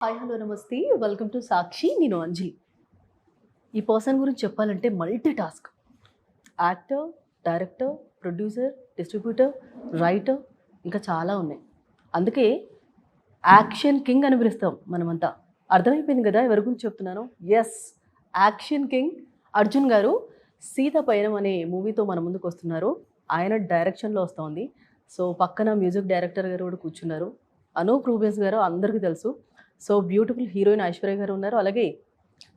Hi hello నమస్తే welcome to సాక్షి నేను అంజలి. ఈ పర్సన్ గురించి చెప్పాలంటే multi task. Actor, director, producer, distributor, writer, ఇంకా చాలా ఉన్నాయి. అందుకే యాక్షన్ కింగ్ అని పిలుస్తాం మనమంతా. అర్థమైపోయింది కదా ఎవరి గురించి చెప్తున్నాను? ఎస్, యాక్షన్ కింగ్ అర్జున్ గారు సీత పయనం అనే మూవీతో మన ముందుకు వస్తున్నారు. ఆయన డైరెక్షన్లో వస్తుంది. సో పక్కన మ్యూజిక్ డైరెక్టర్ గారు కూడా కూర్చున్నారు. అనూప్ రూబెన్స్ గారు అందరికీ తెలుసు. సో బ్యూటిఫుల్ హీరోయిన్ ఐశ్వర్య గారు ఉన్నారు. అలాగే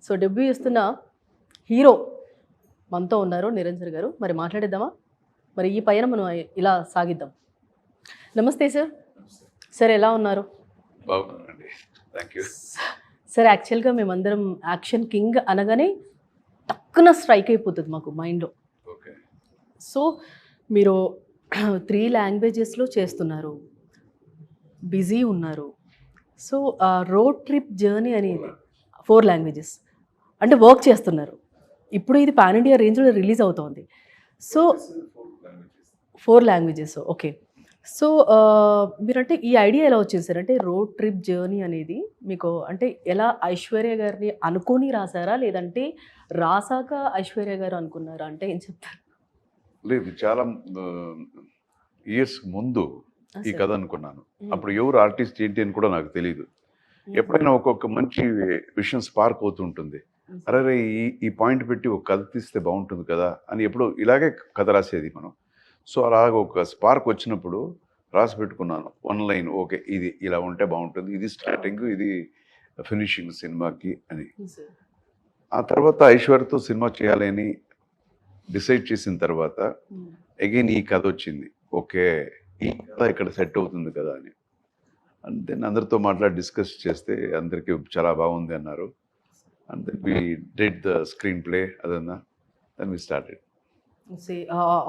సో డెబ్యూ ఇస్తున్న హీరో మనతో ఉన్నారు నిరంజన్ గారు. మరి మాట్లాడేద్దామా? మరి ఈ పైన మనం ఇలా సాగిద్దాం. నమస్తే సార్. సార్ ఎలా ఉన్నారు? బాగున్నానండి, థ్యాంక్ యూ. సార్ యాక్చువల్గా మేమందరం యాక్షన్ కింగ్ అనగానే టక్కున స్ట్రైక్ అయిపోతుంది మాకు మైండ్లో. ఓకే. సో మీరు 3 లాంగ్వేజెస్లో చేస్తున్నారు, బిజీ ఉన్నారు. సో రోడ్ ట్రిప్ జర్నీ అనేది 4 లాంగ్వేజెస్ అంటే వర్క్ చేస్తున్నారు. ఇప్పుడు ఇది పాన్ ఇండియా రేంజ్లో రిలీజ్ అవుతోంది. So 4 languages okay. సో మీరంటే ఈ ఐడియా ఎలా వచ్చింది సార్? అంటే రోడ్ ట్రిప్ జర్నీ అనేది మీకు అంటే ఎలా ఐశ్వర్య గారిని అనుకొని రాసారా, లేదంటే రాసాక ఐశ్వర్య గారు అనుకున్నారా? అంటే ఏం చెప్తారు? లేదు, చాలా ఇయర్స్ ముందు ఈ కథ అనుకున్నాను. అప్పుడు ఎవరు ఆర్టిస్ట్ ఏంటి అని కూడా నాకు తెలియదు. ఎప్పుడైనా ఒక్కొక్క మంచి విషయం స్పార్క్ అవుతుంటుంది. అరే ఈ పాయింట్ పెట్టి ఒక కథ తీస్తే బాగుంటుంది కదా అని ఎప్పుడు ఇలాగే కథ రాసేది మనం. సో అలాగ ఒక స్పార్క్ వచ్చినప్పుడు రాసి పెట్టుకున్నాను 1 లైన్. ఓకే, ఇది ఇలా ఉంటే బాగుంటుంది, ఇది స్టార్టింగ్, ఇది ఫినిషింగ్ సినిమాకి అని. ఆ తర్వాత ఐశ్వర్యతో సినిమా చేయాలని డిసైడ్ చేసిన తర్వాత అగైన్ ఈ కథ వచ్చింది. ఓకే, ఈ కథ ఇక్కడ సెట్ అవుతుంది కదా అని. అండ్ దెన్ అందరితో మాట్లాడి డిస్కస్ చేస్తే అందరికీ చాలా బాగుంది అన్నారు. And then we did the screen play అదన్నా. Then we started.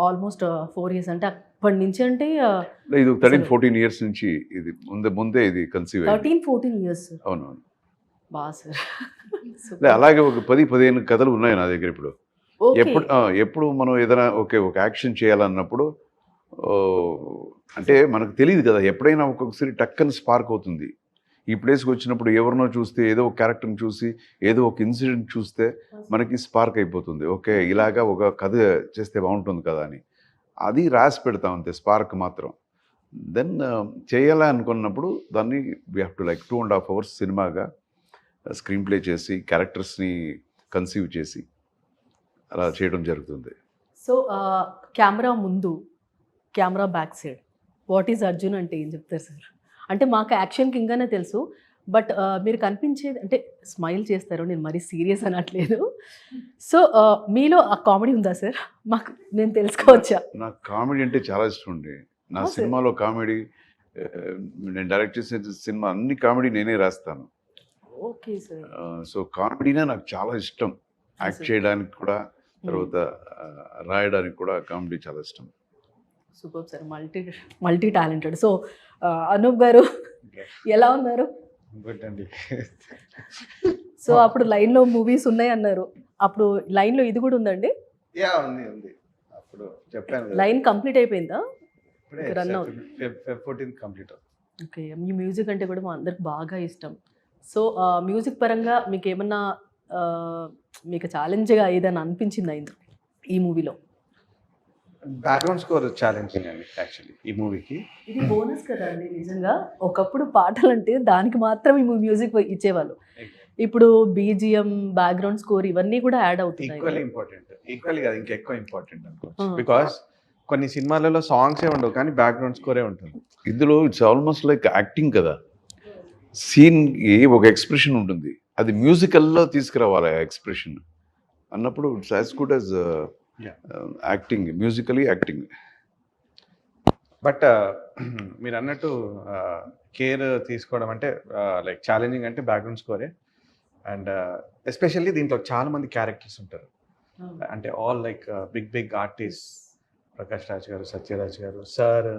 Almost 4 years అంటే అప్పటి నుంచి అంటే ఇది 13-14 years నుంచి ఇది ముందే ఇది కన్సీవ్ 13-14 years. అవునవును. బా సార్. అలాగే ఒక 10-15 కథలు ఉన్నాయి నా దగ్గర ఇప్పుడు. ఎప్పుడు మనం ఏదైనా ఓకే ఒక యాక్షన్ చేయాలన్నప్పుడు అంటే మనకు తెలియదు కదా, ఎప్పుడైనా ఒక్కొక్కసారి టక్కని స్పార్క్ అవుతుంది. ఈ ప్లేస్కి వచ్చినప్పుడు ఎవరినో చూస్తే, ఏదో ఒక క్యారెక్టర్ని చూసి, ఏదో ఒక ఇన్సిడెంట్ చూస్తే మనకి స్పార్క్ అయిపోతుంది. ఓకే, ఇలాగా ఒక కథ చేస్తే బాగుంటుంది కదా అని. అది రాసి పెడతాం అంతే, స్పార్క్ మాత్రం. దెన్ చేయాలి అనుకున్నప్పుడు దాన్ని we have to like 2.5 hours సినిమాగా స్క్రీన్ ప్లే చేసి క్యారెక్టర్స్ని కన్సీవ్ చేసి అలా చేయడం జరుగుతుంది. సో కెమెరా ముందు, camera back side what is Arjun అంటే ఏం చెప్తారు సార్? అంటే మాకు యాక్షన్ కింగ్ అనే తెలుసు, బట్ మీరు కనిపించేది అంటే స్మైల్ చేస్తారు, నేను మరీ సీరియస్ అనట్లేదు. సో మీలో ఆ కామెడీ ఉందా సార్? మాకు నేను తెలుసుకోవచ్చా? నాకు కామెడీ అంటే చాలా ఇష్టం అండి. నా సినిమాలో కామెడీ, నేను డైరెక్ట్ చేసే సినిమా అన్ని కామెడీ నేనే రాస్తాను. Okay sir. సో కామెడీనే నాకు చాలా ఇష్టం. యాక్ట్ చేయడానికి కూడా, తర్వాత రాయడానికి కూడా కామెడీ చాలా ఇష్టం. Super sir, multi talented. So Anoop garu ఎలా ఉన్నారు? గుడ్ అండి. సో అప్పుడు లైన్లో మూవీస్ ఉన్నాయి అన్నారు, అప్పుడు లైన్లో ఇది కూడా ఉందండి? ఉంది. అప్పుడు చెప్పాను, లైన్ కంప్లీట్ అయిపోయిందా? రన్ అవుతుంది. Feb 14th కంప్లీట్ అవుతుంది. ఓకే, మీ మ్యూజిక్ అంటే కూడా మా అందరికి బాగా ఇష్టం. సో మ్యూజిక్ పరంగా మీకు ఏమన్నా మీకు ఛాలెంజ్గా ఏదైనా అనిపించిందా ఈ మూవీలో? బ్యాక్గ్రౌండ్ స్కోర్ ఛాలెంజింగ్ అండి యాక్చువల్లీ ఈ మూవీకి. ఇది బోనస్ కదా అండి నిజంగా. ఒకప్పుడు పాటలు అంటే దానికి మాత్రం ఈ మ్యూజిక్ ఇచ్చేవాళ్ళు. ఇప్పుడు బీజిఎం, బ్యాక్గ్రౌండ్ స్కోర్ ఇవన్నీ కూడా యాడ్ అవుతున్నాయి. ఈక్వల్లీ కాదు, ఇంకా ఎక్కువ ఇంపార్టెంట్ అనుకోవచ్చు. బికాస్ కొన్ని సినిమాలలో సాంగ్సే ఉండవు కానీ బ్యాక్గ్రౌండ్ స్కోరే ఉంటుంది. ఇందులో ఇట్స్ ఆల్మోస్ట్ లైక్ యాక్టింగ్ కదా. సీన్కి ఒక ఎక్స్ప్రెషన్ ఉంటుంది, అది మ్యూజికల్లో తీసుకురావాలి ఆ ఎక్స్ప్రెషన్ అన్నప్పుడు it's as good as acting, musically acting. But మీరు అన్నట్టు కేర్ తీసుకోవడం అంటే లైక్ ఛాలెంజింగ్ అంటే బ్యాక్గ్రౌండ్ స్కోరే. అండ్ ఎస్పెషల్లీ దీంట్లో చాలా మంది క్యారెక్టర్స్ ఉంటారు. అంటే all like big artist, Prakash Raj garu, Sathyaraj గారు, సార్.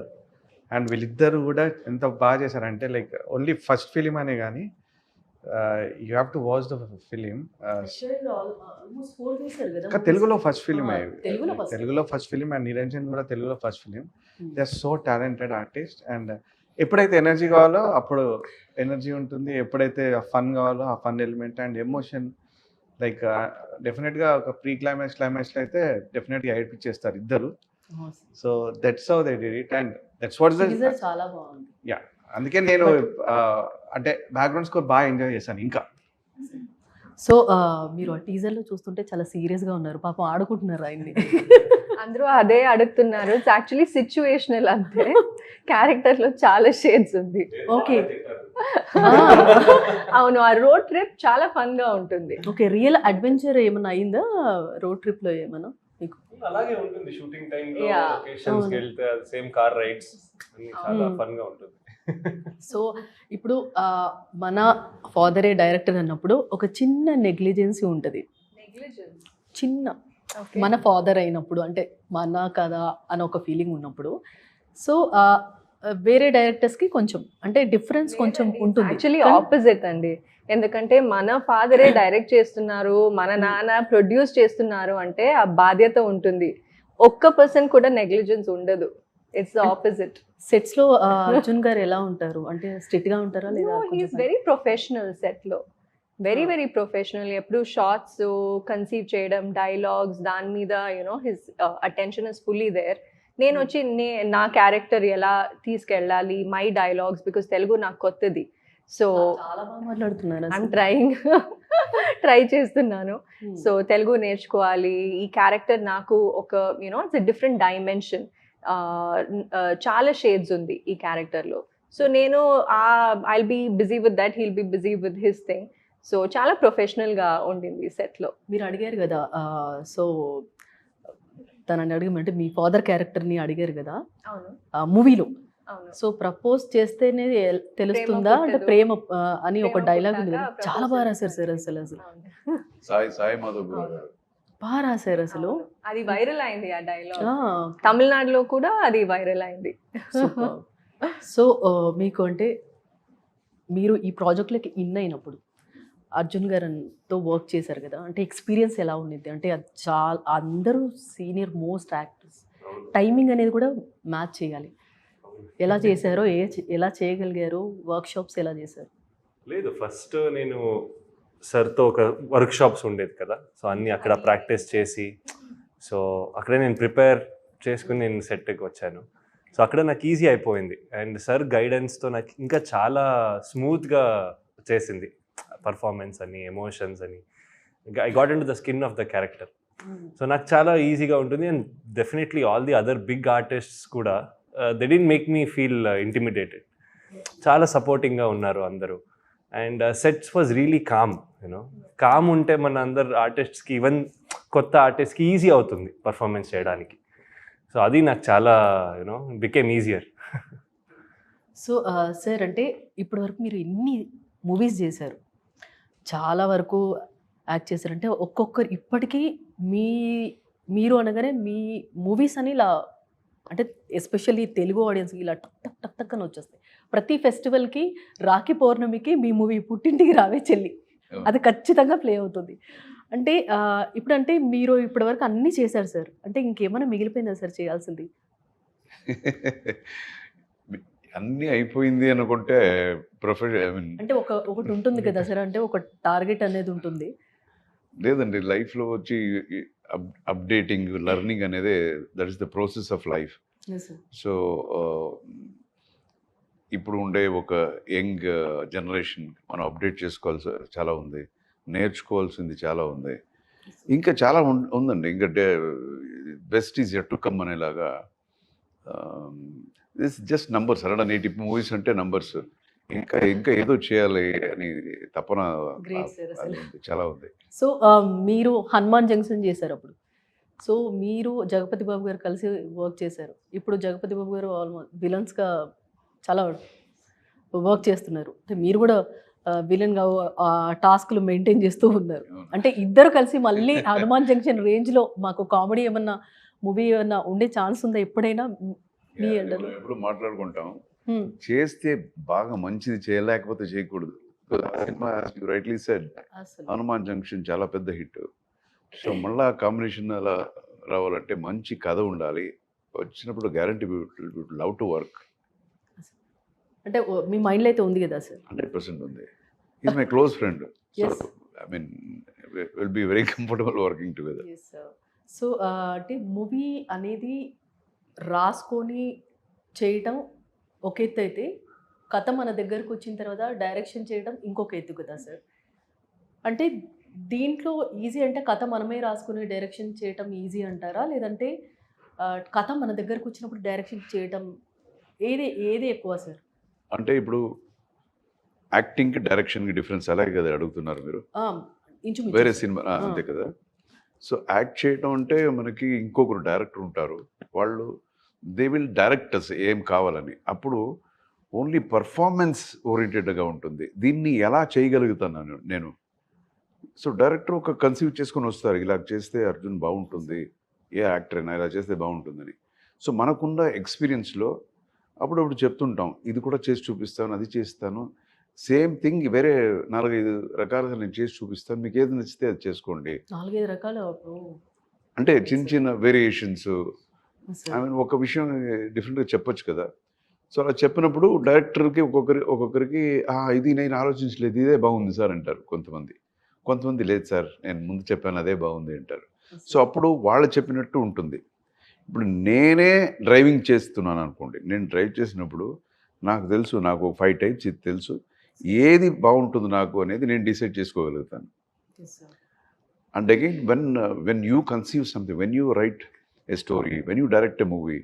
అండ్ వీళ్ళిద్దరు కూడా ఎంత బాగా చేశారంటే లైక్ ఓన్లీ ఫస్ట్ ఫిలిం అనే కానీ you have to watch the film. తెలుగులో ఫస్ట్ ఫిలిం, తెలుగులో ఫస్ట్ ఫిలిం. అండ్ నిరంజన్ కూడా తెలుగులో first film. They are so talented artist. And ఎప్పుడైతే ఎనర్జీ కావాలో అప్పుడు ఎనర్జీ ఉంటుంది, ఎప్పుడైతే ఫన్ కావాలో ఆ fun element and emotion like డెఫినెట్గా ఒక ప్రీ క్లైమాక్స్లో అయితే డెఫినెట్గా ఏడిపించేస్తారు ఇద్దరు. So that's how they did it and that's what teaser చాలా బాగుంది. యా, అందుకే నేను అంటే బ్యాక్గ్రౌండ్ స్కోర్ బాగా ఎంజాయ్ చేశాను ఇంకా. సో మీరు ఆ టీజర్లో చూస్తుంటే చాలా సీరియస్గా ఉన్నారు, పాపం ఆడుకుంటున్నారు ఆయన్ని. అందరూ అదే అడుగుతున్నారు. ఇట్స్ యాక్చువల్లీ సిచ్యువేషనల్ అంతే. క్యారెక్టర్ లో చాలా షేడ్స్ ఉంది. ఓకే అవును, ఆ రోడ్ ట్రిప్ చాలా ఫన్ గా ఉంటుంది. ఓకే, రియల్ అడ్వెంచర్ ఏమైనా అయిందా రోడ్ ట్రిప్లో ఏమైనా మీకు? అలాగే ఉంటుంది షూటింగ్ టైం లో, Yeah. లొకేషన్స్ కి వెళ్తే సేమ్ కార్ రైడ్స్ అన్ని చాలా ఫన్ గా ఉంటుంది. సో ఇప్పుడు మన ఫాదరే డైరెక్టర్ అన్నప్పుడు ఒక చిన్న నెగ్లిజెన్సీ ఉంటుంది, చిన్న మన ఫాదర్ అయినప్పుడు అంటే మన కదా అని ఒక ఫీలింగ్ ఉన్నప్పుడు. సో వేరే డైరెక్టర్స్కి కొంచెం అంటే డిఫరెన్స్ కొంచెం ఉంటుంది. యాక్చువల్లీ ఆపోజిట్ అండి. ఎందుకంటే మన ఫాదరే డైరెక్ట్ చేస్తున్నారు, మన నాన్న ప్రొడ్యూస్ చేస్తున్నారు అంటే ఆ బాధ్యత ఉంటుంది. ఒక్క పర్సన్ కూడా నెగ్లిజెన్స్ ఉండదు. It's opposite. సెట్స్ లో అర్జున్ గారు ఎలా ఉంటారు అంటే స్ట్రిక్ట్ గా ఉంటారా లేదా? హీఈస్ వెరీ ప్రొఫెషనల్ సెట్ లో, వెరీ ప్రొఫెషనల్. ఎప్పుడు షార్ట్స్ కన్సీవ్ చేయడం, డైలాగ్స్, దాని మీద you know his attention is fully there. నేను వచ్చి నా క్యారెక్టర్ ఎలా తీసుకెళ్ళాలి, మై డైలాగ్స్, బికాస్ తెలుగు నాకు కొత్తది. సో చాలా బాగా మాట్లాడుతున్నారు. ఐఎమ్ ట్రై చేస్తున్నాను. సో తెలుగు నేర్చుకోవాలి. ఈ క్యారెక్టర్ నాకు ఒక you know it's a different dimension. చాలా షేడ్స్ ఉంది ఈ క్యారెక్టర్లో. సో నేను I will be busy with that, he'll be busy with his thing. So చాలా ప్రొఫెషనల్గా ఉండింది సెట్లో. మీరు అడిగారు కదా, సో తనని అడిగమంటే మీ ఫాదర్ క్యారెక్టర్ని అడిగారు కదా అవును మూవీలో. అవును. సో ప్రపోజ్ చేస్తేనే తెలుస్తుందా ప్రేమ అంటే పుట్టదు. ప్రేమ అని ఒక ప్రేమ డైలాగ్ ఉంది కదా, పుట్టాక చాలా బాగా రాశారు సార్. అసలు అవును. సాయి మాధవ్ గారు. బాగా రాశారు అసలు. అవును. అది వైరల్ అయింది ఆ డైలాగ్. ఆ, తమిళనాడులో కూడా అది వైరల్ అయింది. సూపర్. సో మీకు అంటే మీరు ఈ ప్రాజెక్ట్లోకి ఇన్ అయినప్పుడు అర్జున్ గారితో వర్క్ చేశారు కదా, అంటే ఎక్స్పీరియన్స్ ఎలా ఉండింది? అంటే అది చాలా అందరూ సీనియర్ మోస్ట్ యాక్టర్స్, టైమింగ్ అనేది కూడా మ్యాచ్ చేయాలి. ఎలా చేశారో, ఎలా చేయగలిగారు? వర్క్ షాప్స్ ఎలా చేశారు? లేదు, ఫస్ట్ నేను సార్తో ఒక వర్క్ షాప్స్ ఉండేది కదా, సో అన్నీ అక్కడ ప్రాక్టీస్ చేసి, సో అక్కడే నేను ప్రిపేర్ చేసుకుని నేను సెట్కి వచ్చాను. సో అక్కడ నాకు ఈజీ అయిపోయింది అండ్ సార్ గైడెన్స్తో నాకు ఇంకా చాలా స్మూత్గా చేసింది పర్ఫార్మెన్స్ అని, ఎమోషన్స్ అని. I got into the skin of the character. So నాకు చాలా ఈజీగా ఉంటుంది and definitely all the other big artists కూడా they didn't make me feel intimidated. చాలా సపోర్టింగ్గా ఉన్నారు అందరూ and sets was really calm. You know calm ఉంటే మన అందరు ఆర్టిస్ట్స్కి, ఈవెన్ కొత్త ఆర్టిస్ట్కి ఈజీ అవుతుంది పర్ఫార్మెన్స్ చేయడానికి. సో అది నాకు చాలా you know became easier. So sir అంటే ఇప్పటి వరకు మీరు ఎన్ని మూవీస్ చేశారు, చాలా వరకు యాక్ట్ చేశారంటే ఒక్కొక్కరు ఇప్పటికీ మీరు అనగానే మీ మూవీస్ అని ఇలా అంటే ఎస్పెషల్లీ తెలుగు ఆడియన్స్కి ఇలా టక్ టక్ టక్ టక్ అని వచ్చేస్తాయి. ప్రతి ఫెస్టివల్కి, రాఖీ పౌర్ణమికి మీ మూవీ పుట్టింటికి రావే చెల్లి అది ఖచ్చితంగా ప్లే అవుతుంది. అంటే ఇప్పుడంటే మీరు ఇప్పటి వరకు అన్నీ చేశారు సార్, అంటే ఇంకేమైనా మిగిలిపోయిందా సార్ చేయాల్సింది? అన్నీ అయిపోయింది అనుకుంటే అంటే ఒకటి ఉంటుంది కదా సార్, అంటే ఒక టార్గెట్ అనేది ఉంటుంది. లేదండి, లైఫ్లో వచ్చి అప్డేటింగ్, లెర్నింగ్ అనేది that is the process of life. So ఇప్పుడు ఉండే ఒక యంగ్ జనరేషన్ మనం అప్డేట్ చేసుకోవాల్సి చాలా ఉంది, నేర్చుకోవాల్సింది చాలా ఉంది, ఇంకా చాలా ఉందండి. ఇంకా best is yet to come అనేలాగా. This just numbers. 180 మూవీస్ అంటే నంబర్స్. ఇంకా ఇంకా ఏదో చేయాలి అని తపన చాలా ఉంది. సో మీరు హనుమాన్ జంక్షన్ చేశారు అప్పుడు. సో మీరు జగపతి బాబు గారు కలిసి వర్క్ చేశారు. ఇప్పుడు జగపతి బాబు గారు ఆల్మోస్ట్ విలన్స్గా చాలా వర్క్ చేస్తున్నారు. అంటే మీరు కూడా విలన్గా టాస్క్లు మెయింటైన్ చేస్తూ ఉన్నారు. అంటే ఇద్దరు కలిసి మళ్ళీ హనుమాన్ జంక్షన్ రేంజ్లో మాకు కామెడీ ఏమన్నా మూవీ ఏమన్నా ఉండే ఛాన్స్ ఉందా ఎప్పుడైనా? మీ ఎప్పుడు మాట్లాడుకుంటాం, చేస్తే బాగా మంచిది, చేయలేకపోతే చేయకూడదు. రైట్లీ సెడ్, హనుమాన్ జంక్షన్ చాలా పెద్ద హిట్. సో మళ్ళా కాంబినేషన్ అలా రావాలంటే మంచి కథ ఉండాలి. వచ్చినప్పుడు గ్యారంటీ లవ్ టు వర్క్. అంటే మీ మైండ్లో అయితే ఉంది కదా సార్? 100% ఉంది. Is my close friend. So Yes. I mean will be very comfortable working together. Yes sir. So అంటే మూవీ అనేది రాసుకొని చేయటం ఒక ఎత్తు అయితే, కథ మన దగ్గరకు వచ్చిన తర్వాత డైరెక్షన్ చేయడం ఇంకొక ఎత్తు కదా సార్. అంటే దీంట్లో ఈజీ అంటే కథ మనమే రాసుకుని డైరెక్షన్ చేయటం ఈజీ అంటారా, లేదంటే కథ మన దగ్గరకు వచ్చినప్పుడు డైరెక్షన్ చేయటం ఏది ఎక్కువ సార్? అంటే ఇప్పుడు యాక్టింగ్కి డైరెక్షన్కి డిఫరెన్స్ అలాగే కదా అడుగుతున్నారు మీరు. ఇంచుమించు వేరే సార్. సినిమా అంతే కదా. సో యాక్ట్ చేయడం అంటే మనకి ఇంకొకరు డైరెక్టర్ ఉంటారు, వాళ్ళు దే విల్ డైరెక్టర్స్ ఏం కావాలని. అప్పుడు ఓన్లీ పర్ఫార్మెన్స్ ఓరియంటెడ్గా ఉంటుంది. దీన్ని ఎలా చేయగలుగుతాను నేను. సో డైరెక్టర్ ఒక కన్సీవ్ చేసుకొని వస్తారు, ఇలా చేస్తే అర్జున్ బాగుంటుంది, ఏ యాక్టర్ అయినా ఇలా చేస్తే బాగుంటుందని. సో మనకున్న ఎక్స్పీరియన్స్లో అప్పుడప్పుడు చెప్తుంటాం, ఇది కూడా చేసి చూపిస్తాను, అది చేస్తాను, సేమ్ థింగ్ వేరే 4-5 రకాలుగా నేను చేసి చూపిస్తాను, మీకు ఏది నచ్చితే అది చేసుకోండి. 4-5 రకాలు అంటే చిన్న చిన్న వేరియేషన్స్. I sir. మీన్ ఒక విషయం డిఫరెంట్గా చెప్పొచ్చు కదా. సో అలా చెప్పినప్పుడు డైరెక్టర్కి ఒక్కొక్కరికి ఇది నేను ఆలోచించలేదు, ఇదే బాగుంది సార్ అంటారు కొంతమంది లేదు సార్ నేను ముందు చెప్పాను అదే బాగుంది అంటారు. సో అప్పుడు వాళ్ళు చెప్పినట్టు ఉంటుంది. ఇప్పుడు నేనే డ్రైవింగ్ చేస్తున్నాను అనుకోండి, నేను డ్రైవ్ చేసినప్పుడు నాకు తెలుసు, నాకు 5 టైప్స్ ఇది తెలుసు, ఏది బాగుంటుంది నాకు అనేది నేను డిసైడ్ చేసుకోగలుగుతాను. And again when you conceive something, when you write a story, when you direct a movie,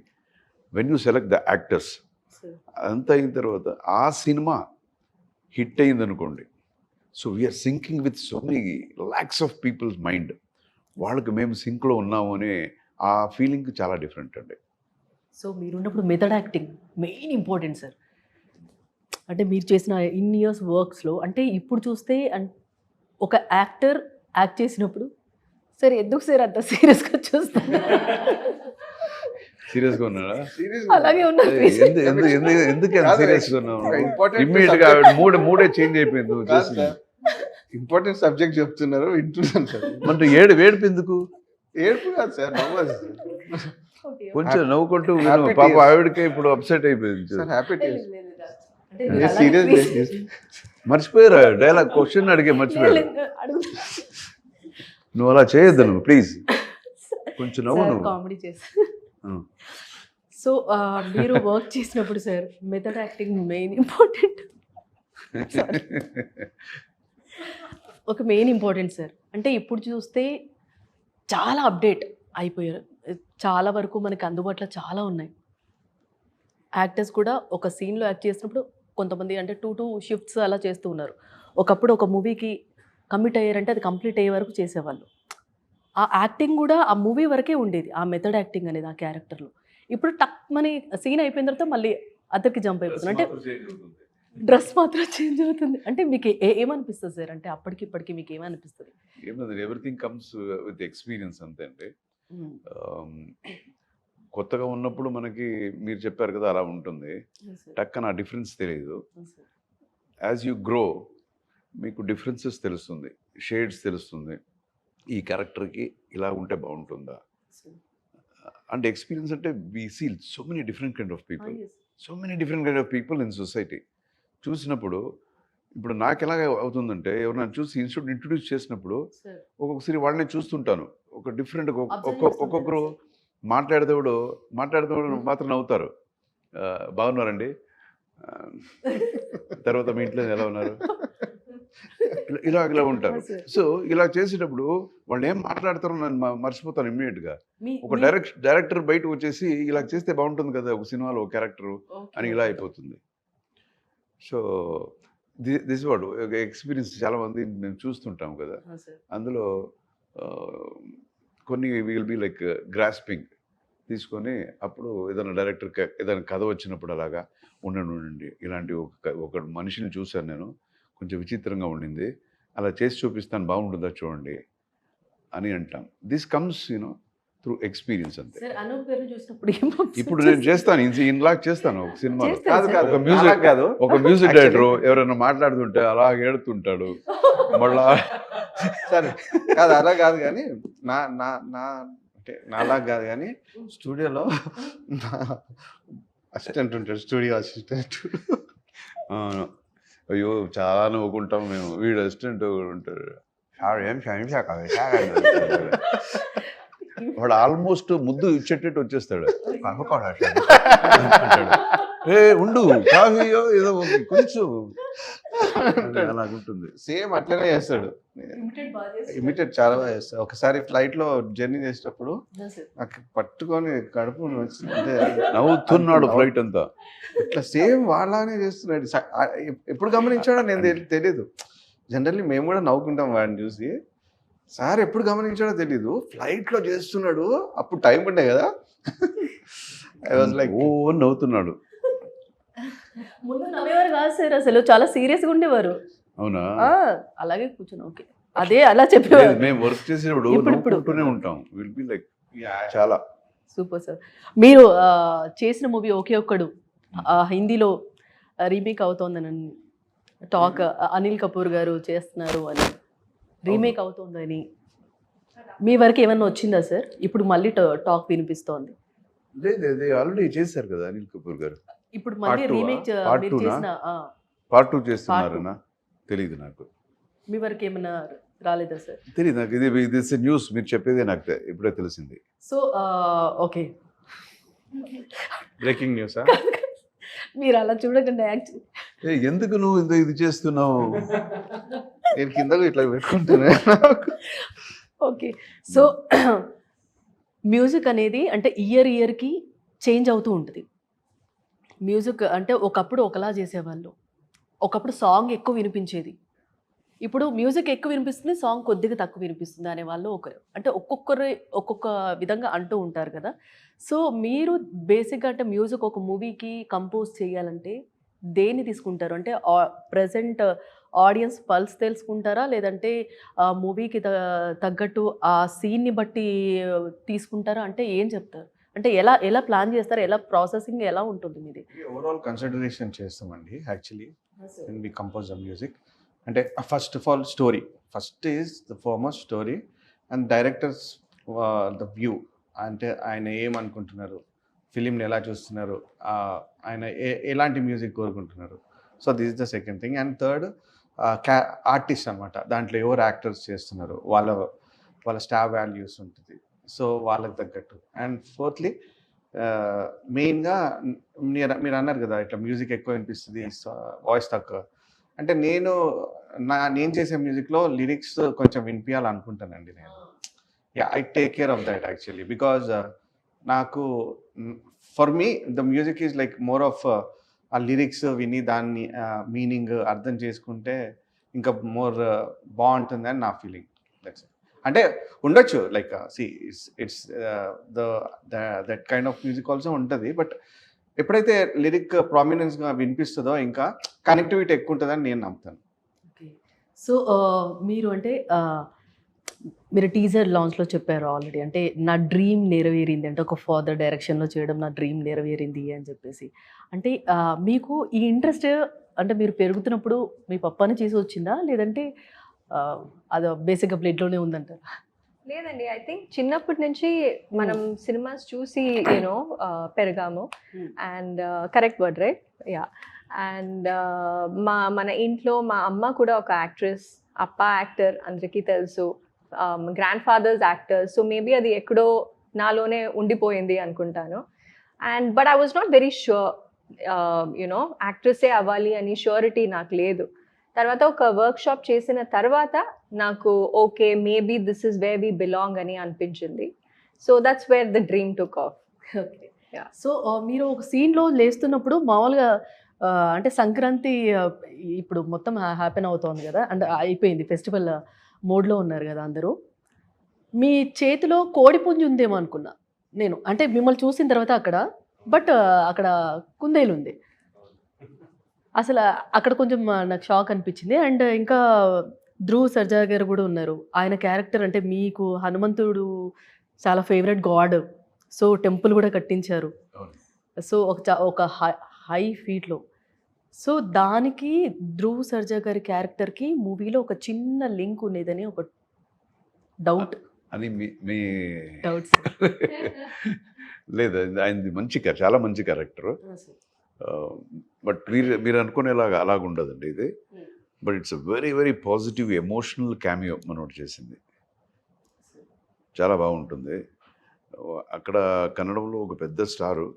when you select the actors, అదంతా అయిన తర్వాత ఆ సినిమా హిట్ అయింది అనుకోండి, so we are syncing with so many lakhs of people's mind. వాళ్ళకి మేము సింక్లో ఉన్నాము అనే ఆ ఫీలింగ్ చాలా డిఫరెంట్ అండి. సో మీరున్నప్పుడు method acting main important sir. అంటే మీరు చేసిన ఇన్ ఇయర్స్ వర్క్స్లో, అంటే ఇప్పుడు చూస్తే ఒక యాక్టర్ యాక్ట్ చేసినప్పుడు సార్ ఎందుకు సార్ అంత సీరియస్గా చూస్తాను సీరియస్గా ఉన్నారా? అలాగే ఉన్నారు. ఎందుకు సీరియస్గా ఉన్నావు? Important ఇమ్మీడియట్ గా మూడే చేంజ్ అయిపోయింది నువ్వు చేసింది. ఇంపార్టెంట్ సబ్జెక్ట్ చెప్తున్నారు, వింటున్నాను సార్. అంటే వేడుపు ఎందుకు? ఏడుపు కాదు సార్, నవ్వు కొంచెం నవ్వుకుంటూ విను. Happy పాప tears. ఆవిడకే ఇప్పుడు అప్సెట్ అయిపోయింది. సార్. హ్యాపీ అంటే మీరు అలాగే సీరియస్ మర్చిపోయారా డైలాగ్? క్వశ్చన్ అడిగే మర్చిపోయారు. నువ్వు అలా చేయొద్దు, నువ్వు ప్లీజ్ కొంచెం నవ్వు నువ్వు. కామెడీ చేసి. సో మీరు వర్క్ చేసినప్పుడు sir method acting main important. ఒక మెయిన్ ఇంపార్టెంట్ సార్. అంటే ఇప్పుడు చూస్తే చాలా అప్డేట్ అయిపోయారు, చాలా వరకు మనకి అందుబాటులో చాలా ఉన్నాయి. యాక్టర్స్ కూడా ఒక సీన్లో యాక్ట్ చేసినప్పుడు కొంతమంది అంటే 2 షిఫ్ట్స్ అలా చేస్తూ ఉన్నారు. ఒకప్పుడు ఒక మూవీకి కమిట్ అయ్యారంటే అది కంప్లీట్ అయ్యే వరకు చేసేవాళ్ళు. ఆ యాక్టింగ్ కూడా ఆ మూవీ వరకే ఉండేది, ఆ మెథడ్ యాక్టింగ్ అనేది ఆ క్యారెక్టర్లో. ఇప్పుడు టక్ మనీ సీన్ అయిపోయిన తర్వాత మళ్ళీ అతనికి జంప్ అయిపోతుంది. అంటే డ్రెస్ మాత్రం చేంజ్ అవుతుంది. అంటే మీకు ఏమనిపిస్తుంది సార్? అంటే అప్పటికి ఇప్పటికి మీకు ఏమనిపిస్తుంది? ఏమన్నది, ఎవ్రీథింగ్ కమ్స్ విత్ ఎక్స్పీరియన్స్ అంతే అండి. కొత్తగా ఉన్నప్పుడు మనకి మీరు చెప్పారు కదా అలా ఉంటుంది, టక్కన ఆ డిఫరెన్స్ తెలియదు. యాజ్ యూ గ్రో మీకు డిఫరెన్సెస్ తెలుస్తుంది, షేడ్స్ తెలుస్తుంది, ఈ క్యారెక్టర్కి ఇలా ఉంటే బాగుంటుందా. అండ్ ఎక్స్పీరియన్స్ అంటే we see so many different kind of people in society. చూసినప్పుడు ఇప్పుడు నాకు ఎలాగ అవుతుందంటే, ఎవరైనా చూసి ఇంట్రొడ్యూస్ చేసినప్పుడు ఒక్కొక్కసారి వాళ్ళని చూస్తుంటాను, ఒక డిఫరెంట్ ఒక్కొక్కరు మాట్లాడేటప్పుడు మాత్రం నవ్వుతారు, బాగున్నారండి, తర్వాత మీ ఇంట్లో ఎలా ఉన్నారు, ఇలా ఉంటారు. సో ఇలా చేసేటప్పుడు వాళ్ళు ఏం మాట్లాడతారో నేను మర్చిపోతాను ఇమ్మీడియట్గా. ఒక డైరెక్టర్ బయటకు వచ్చేసి ఇలా చేస్తే బాగుంటుంది కదా ఒక సినిమాలో ఒక క్యారెక్టర్ అని ఇలా అయిపోతుంది. సో దిస్ వాట్ ఎక్స్పీరియన్స్ చాలా మంది మేము చూస్తుంటాం కదా. అందులో కొన్ని విల్ బి లైక్ గ్రాస్పింగ్ తీసుకొని, అప్పుడు ఏదైనా డైరెక్టర్ ఏదైనా కథ వచ్చినప్పుడు అలాగా ఉండండి, ఇలాంటి ఒక మనిషిని చూశాను నేను, కొంచెం విచిత్రంగా ఉండింది, అలా చేసి చూపిస్తాను బాగుంటుందా చూడండి అని అంటాం. దిస్ కమ్స్ త్రూ ఎక్స్పీరియన్స్ అంతే. ఇప్పుడు నేను చేస్తాను, ఇన్లాగ్ చేస్తాను ఒక సినిమా, ఒక మ్యూజిక్ డైరెక్టర్ ఎవరైనా మాట్లాడుతుంటే అలా ఏడుతుంటాడు మళ్ళా. సరే కాదు, అలా కాదు కానీ అంటే నాలా కాదు కానీ స్టూడియోలో అసిస్టెంట్ ఉంటాడు, స్టూడియో అసిస్టెంట్. అవును. అయ్యో చాలా నవ్వుకుంటాం మేము. వీడు అసిస్టెంట్ ఉంటాడు, సార్ ఏం షాక సార్ అంటాడు. వాడు ఆల్మోస్ట్ ముద్దు ఇచ్చేటట్టు వచ్చేస్తాడు. అంటాడు, ఏ ఉండు కాఫీయో ఏదో కొంచెం అలాగుంటుంది. సేమ్ అట్లనే చేస్తాడు, ఇమిటేట్ చాలా బాగా చేస్తాడు. ఒకసారి ఫ్లైట్ లో జర్నీ చేసేటప్పుడు నాకు పట్టుకొని కడుపు అంటే నవ్వుతున్నాడు ఫ్లైట్ అంతా. ఇట్లా సేమ్ వాళ్ళనే చేస్తున్నాడు. ఎప్పుడు గమనించాడో నేను తెలీదు. జనరల్లీ మేము కూడా నవ్వుకుంటాం వాడిని చూసి. సార్ ఎప్పుడు గమనించాడో తెలీదు, ఫ్లైట్ లో చేస్తున్నాడు. అప్పుడు టైం ఉండే కదా, ఐ వాజ్ లైక్ ఓ నవ్వుతున్నాడు. ముందు నవ్వేవారు కాదు సార్, అసలు చాలా సీరియస్గా ఉండేవారు. అవునా? అలాగే కూర్చొని ఓకే అదే అలా చెప్పేవారు. మేము వర్క్ చేసేటప్పుడు నవ్వుకుంటూనే ఉంటాం. విల్ బి లైక్ చాలా సూపర్ సార్. మీరు చేసిన మూవీ ఒకే ఒక్కడు హిందీలో రీమేక్ అవుతోందని టాక్, అనిల్ కపూర్ గారు చేస్తున్నారు అని, రీమేక్ అవుతోందని మీ వరకు ఏమన్నా వచ్చిందా సార్? ఇప్పుడు మళ్ళీ టాక్ వినిపిస్తోంది. లేదు, ఆల్రెడీ చేశారు కదా అనిల్ కపూర్ గారు. ఇప్పుడు మళ్ళీ Part two రీమేక్ Part మీరు 2 చేసిన పార్ట్ 2 చేస్తున్నారన్నా? తెలియదు నాకు. మీ వరకు ఏమన్నా రాలేదా సార్? తెలియదు నాకు. ఇది న్యూస్ మీరు చెప్పేదే నాకు ఇప్పుడే తెలిసింది. So okay, breaking news. మీరు అలా చూడకండి. యాక్చువల్లీ ఎందుకు నువ్వు ఇది చేస్తున్నావు? నేను కిందకు ఇట్లా పెట్టుకుంటున్నా. ఓకే, సో మ్యూజిక్ అనేది అంటే ఇయర్కి చేంజ్ అవుతూ ఉంటుంది. మ్యూజిక్ అంటే ఒకప్పుడు ఒకలా చేసేవాళ్ళు, ఒకప్పుడు సాంగ్ ఎక్కువ వినిపించేది, ఇప్పుడు మ్యూజిక్ ఎక్కువ వినిపిస్తుంది, సాంగ్ కొద్దిగా తక్కువ వినిపిస్తుంది అనేవాళ్ళు ఒకరు. అంటే ఒక్కొక్కరు ఒక్కొక్క విధంగా అంటూ ఉంటారు కదా. సో మీరు బేసిక్గా అంటే మ్యూజిక్ ఒక మూవీకి కంపోజ్ చేయాలంటే దేన్ని తీసుకుంటారు? అంటే ప్రజెంట్ ఆడియన్స్ పల్స్ తెలుసుకుంటారా, లేదంటే ఆ మూవీకి తగ్గట్టు ఆ సీన్ని బట్టి తీసుకుంటారా? అంటే ఏం చెప్తారు? అంటే ఎలా ఎలా ప్లాన్ చేస్తారు? ఎలా ప్రాసెసింగ్ ఎలా ఉంటుంది మీది? ఓవరాల్ కన్సిడరేషన్ చేస్తామండి actually when we compose the music. అంటే first of all story, first is the foremost story and directors the view. అంటే ఆయన ఏమనుకుంటున్నారు, ఫిలింని ఎలా చూస్తున్నారు, ఆయన ఎలాంటి మ్యూజిక్ కోరుకుంటున్నారు. So this is the second thing. And third artist అనమాట. దాంట్లో ఎవరు యాక్టర్స్ చేస్తున్నారు, వాళ్ళ స్టార్ వాల్యూస్ ఉంటుంది, సో వాళ్ళకి తగ్గట్టు. అండ్ ఫోర్త్లీ మెయిన్గా మీరు అన్నారు కదా ఇట్లా మ్యూజిక్ ఎక్కువ వినిపిస్తుంది, వాయిస్ తక్కువ. అంటే నేను చేసే మ్యూజిక్లో లిరిక్స్ కొంచెం వినిపించాలనుకుంటానండి నేను. I take care of that actually, because నాకు for me the music is like more of ఆ లిరిక్స్ విని దాన్ని మీనింగ్ అర్థం చేసుకుంటే ఇంకా మోర్ బాగుంటుంది అని నా ఫీలింగ్. దట్స్ అంటే ఉండొచ్చు like it's that kind of music also ఉంటుంది. బట్ ఎప్పుడైతే లిరిక్ ప్రామినెన్స్గా వినిపిస్తుందో ఇంకా కనెక్టివిటీ ఎక్కువ ఉంటుందని నేను నమ్ముతాను. ఓకే, సో మీరు అంటే మీరు టీజర్ లాంచ్లో చెప్పారు ఆల్రెడీ, అంటే నా డ్రీమ్ నెరవేరింది, అంటే ఒక ఫాదర్ డైరెక్షన్లో చేయడం నా డ్రీమ్ నెరవేరింది అని చెప్పేసి. అంటే మీకు ఈ ఇంట్రెస్ట్ అంటే మీరు పెరుగుతున్నప్పుడు మీ పప్పాని చేసి వచ్చిందా, లేదంటే అది బేసిక్గా బ్లడ్లోనే ఉందంటారు? లేదండి, ఐ థింక్ చిన్నప్పటి నుంచి మనం సినిమాస్ చూసి యూనో పెరిగాము. And correct word right, ya. And మన ఇంట్లో మా అమ్మ కూడా ఒక యాక్ట్రెస్, అప్ప యాక్టర్ అందరికీ తెలుసు, grandfathers actors. So maybe అది ఎక్కడో నాలోనే ఉండిపోయింది అనుకుంటాను. And but I was not very sure you know యాక్ట్రెస్సే అవ్వాలి అని ష్యూరిటీ నాకు లేదు. తర్వాత ఒక వర్క్షాప్ చేసిన తర్వాత నాకు okay maybe this is where we belong అని అనిపించింది. So that's where the dream took off. Okay, so మీరు ఒక సీన్లో లేస్తున్నప్పుడు మామూలుగా అంటే సంక్రాంతి ఇప్పుడు మొత్తం హ్యాపెన్ అవుతోంది కదా, అంటే అయిపోయింది, ఫెస్టివల్ మోడ్లో ఉన్నారు కదా అందరూ. మీ చేతిలో కోడిపుంజు ఉందేమో అనుకున్నా నేను, అంటే మిమ్మల్ని చూసిన తర్వాత అక్కడ. బట్ అక్కడ కుందేలు ఉంది. అసలు అక్కడ కొంచెం నాకు షాక్ అనిపించింది. అండ్ ఇంకా ధ్రువ్ సర్జా గారు కూడా ఉన్నారు. ఆయన క్యారెక్టర్ అంటే మీకు హనుమంతుడు చాలా ఫేవరెట్ గాడ్, సో టెంపుల్ కూడా కట్టించారు. సో ఒక హై ఫీట్లో. సో దానికి ధ్రువ్ సర్జా గారి క్యారెక్టర్కి మూవీలో ఒక చిన్న లింక్ ఉండేదని ఒక డౌట్ అని మీ డౌట్స్. లేదు, ఆయనది మంచి చాలా మంచి క్యారెక్టర్. బట్ మీరు అనుకునేలాగా అలాగ ఉండదండి ఇది. But it's very very positive emotional cameo మనోడు చేసింది. చాలా బాగుంటుంది. అక్కడ కన్నడంలో ఒక పెద్ద స్టారు,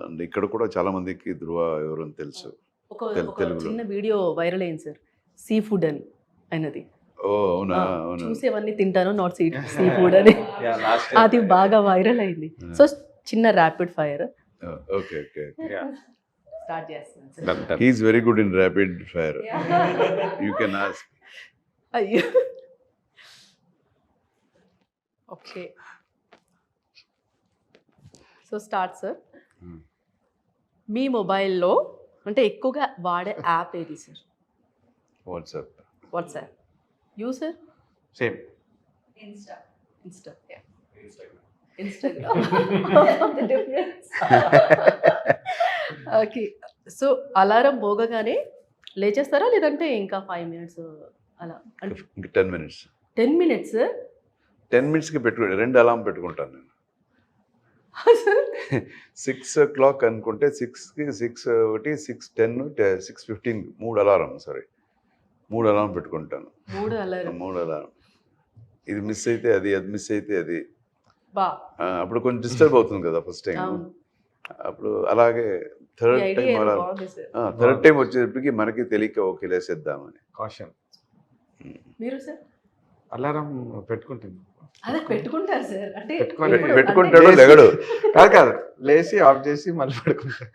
అండ్ ఇక్కడ కూడా చాలా మందికి ధృవ ఎవరని తెలుసు. ఒక తెలుగులో. చిన్న వీడియో వైరల్ అయింది సార్, సీ ఫుడ్ అని అయినది. ఓ అవునా, అవునా. చూసేవన్నీ తింటాను, నాట్ సీ ఫుడ్ అని. అది బాగా వైరల్ అయింది. సో చిన్న rapid fire okay okay. Start చేస్తాను sir. He's very good in rapid fire. You can ask. అయ్యో, ఓకే. So start sir. మీ మొబైల్లో అంటే ఎక్కువగా వాడే యాప్ ఏది sir? WhatsApp. WhatsApp. You sir? Same. Insta. Okay. So alarm మోగగానే లేచేస్తారా, లేదంటే ఇంకా 5 మినిట్స్ అలా? అంటే 10 minutes. 10 మినిట్స్ 10 minutesకి రెండు అలారం పెట్టుకుంటాను నేను. 6 o'clock అనుకుంటే 6కి 6 ఒకటి 6:10 6:15 3 అలారం, సారీ 3 అలారం పెట్టుకుంటాను. 3 అలారం. 3 అలారం. ఇది మిస్ అయితే అది, అది మిస్ అయితే అది. బా, అప్పుడు కొంచెం డిస్టర్బ్ అవుతుంది కదా ఫస్ట్ టైం. అవును. అప్పుడు అలాగే థర్డ్ ఈ టైం ఐడియా అలారం, బాగుంది సార్. థర్డ్ టైం వచ్చేటప్పటికి మనకి తెలియక ఓకే లేసేద్దామని. కాషన్. మీరు సార్? అలారం పెట్టుకుంటుంది. అదే పెట్టుకుంటారు సార్, అంటే పెట్టుకోండి. ఎప్పుడు? పెట్టుకుంటాడు, అంటే- లెగడు. కాదు లేచి ఆఫ్ చేసి మళ్ళీ పడుకుంటాను.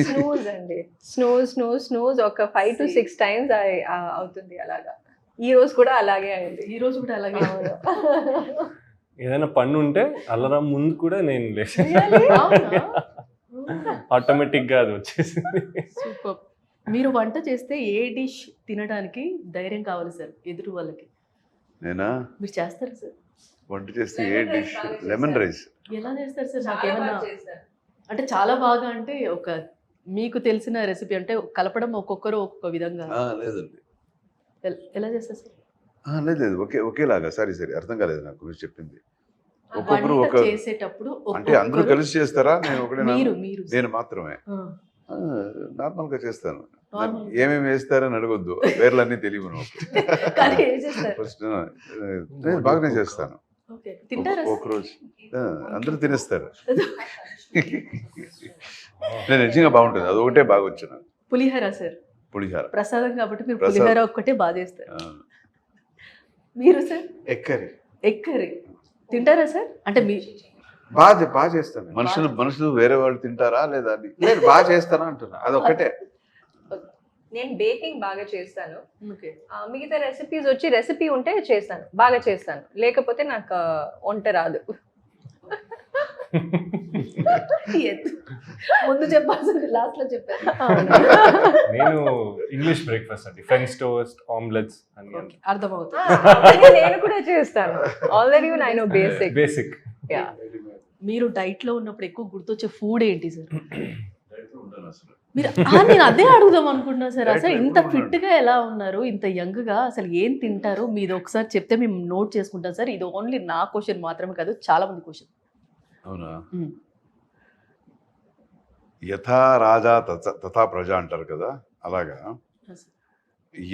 స్నూజ్ అండి, స్నూజ్ ఒక 5 to 6 times అవుతుంది అలాగా. ఈ రోజు కూడా అలాగే అయింది. ఈ రోజు కూడా అలాగే. ఏదైనా పని ఉంటే అలారం ముందు కూడా నేను లేచి అవునా? ఆటోమేటిక్గా అది వచ్చేసింది. సూపర్. మీరు వంట చేస్తే ఏ డిష్ తినడానికి ధైర్యం కావాలి సార్ ఎదురు వాళ్ళకి? నేనా మీరు చేస్తారు సార్? వంట చేస్తే ఏ డిష్? Lemon rice. ఎలా చేస్తారు సార్? నాకేమన్నా అంటే చాలా బాగా, అంటే ఒక మీకు తెలిసిన రెసిపీ అంటే కలపడం ఒక్కొక్కరు ఒక్కొక్క విధంగా. లేదండి. ఎలా చేస్తారు సార్? లేదు లేదు, ఒకేలాగా. సరే అర్థం కాలేదు నాకు మీరు చెప్పింది. ఒక్కొక్కరు వంట ఒక, చేసేటప్పుడు అంటే అందరూ కలిసి చేస్తారా? నేను ఒకటే, మీరు నేను మాత్రమే ఆ, నార్మల్గా చేస్తాను. Normal. ఏమేమి వేస్తారని అడగొద్దు, పేర్లన్నీ తెలియవు నాకు. కానీ ఏం చేస్తారు? ఫస్ట్ నేను బాగానే చేస్తాను. ఓకే, తింటారా సార్? ఒకరోజు అందరూ తినేస్తారు. నేను నిజంగా బాగుంటుంది, అది ఒకటే బాగా వచ్చిన పులిహోర సార్, పులిహార. ప్రసాదం కాబట్టి మీరు ప్రసాదం. పులిహోర ఒక్కటే బాగా చేస్తారు. మీరు సార్? ఎక్కరి ఎగ్ కర్రీ తింటారా సార్? అంటే మీ బాగా చేస్తాను. మనుషులు వేరే వాళ్ళు తింటారా లేదా అని. నేను బాగా చేస్తాను అంటున్నా, అదొక్కటే. నేను బేకింగ్ బాగా చేస్తాను. ఓకే. మిగతా రెసిపీస్ వచ్చి రెసిపీ ఉంటే చేస్తాను, బాగా చేస్తాను. లేకపోతే నాకు వంట రాదు. ముందు చెప్పాల్సింది లాస్ట్ లో చెప్పారు. నేను ఇంగ్లీష్ బ్రేక్ఫాస్ట్ అండి, ఫ్రెంచ్ టోస్ట్, ఆమ్లెట్స్ అన్ని అర్థమవుతుంది. నేను కూడా చేస్తాను. Already I know basic. Basic. మీరు డైట్ లో ఉన్నప్పుడు ఎక్కువ గుర్తొచ్చే ఫుడ్ ఏంటి సార్? మీరు నేను అదే అడుగుదాం అనుకుంటున్నా సార్. అసలు ఇంత ఫిట్ గా ఎలా ఉన్నారు, ఇంత యంగ్ గా అసలు ఏం తింటారు? మీది ఒకసారి చెప్తే మేము నోట్ చేసుకుంటాం సార్. ఇది ఓన్లీ నా క్వశ్చన్ మాత్రమే కాదు, చాలా మంది క్వశ్చన్. అవునా? యథా రాజా తథా ప్రజ అంటారు కదా, అలాగా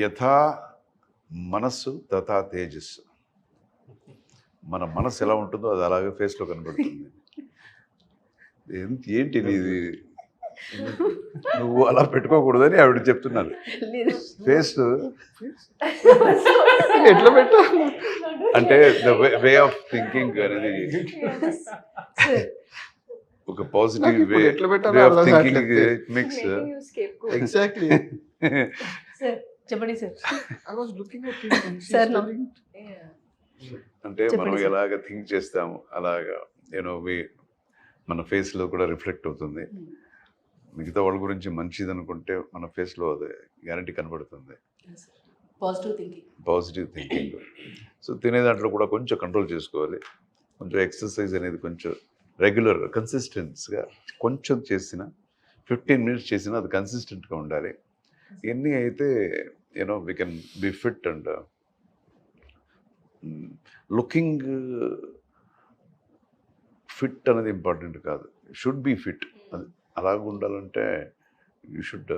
యథా మనస్సు తథా తేజస్సు. మన మనస్సు ఎలా ఉంటుందో అది అలాగే ఫేస్లో కనబడుతుంది. ఏంటి ఇది, నువ్వు అలా పెట్టుకోకూడదని ఆవిడ చెప్తున్నారు. ఫేస్ ఎట్లా పెట్టా అంటే ద వే ఆఫ్ థింకింగ్ అనేది ఒక పాజిటివ్ వే ఎట్లా పెట్టాలో వే ఆఫ్ అర్థం థింకింగ్ కావట్లేదు. మిక్స్. ఎగ్జాక్ట్లీ. సార్ చెప్పండి sir. I was looking at Sir, no. అంటే మనం ఎలాగ థింక్ చేస్తాము అలాగా యూనో మన ఫేస్లో కూడా రిఫ్లెక్ట్ అవుతుంది. మిగతా వాళ్ళ గురించి మంచిది అనుకుంటే మన ఫేస్లో అది గ్యారంటీ కనబడుతుంది. Positive thinking. సో తినే దాంట్లో కూడా కొంచెం కంట్రోల్ చేసుకోవాలి. కొంచెం ఎక్సర్సైజ్ అనేది కొంచెం రెగ్యులర్ కన్సిస్టెన్స్గా కొంచెం చేసిన 15 minutes చేసినా అది కన్సిస్టెంట్గా ఉండాలి. ఇవన్నీ అయితే you know we can be fit. And looking fit అనేది ఇంపార్టెంట్ కాదు, షుడ్ బి ఫిట్. అది అలాగ ఉండాలంటే you should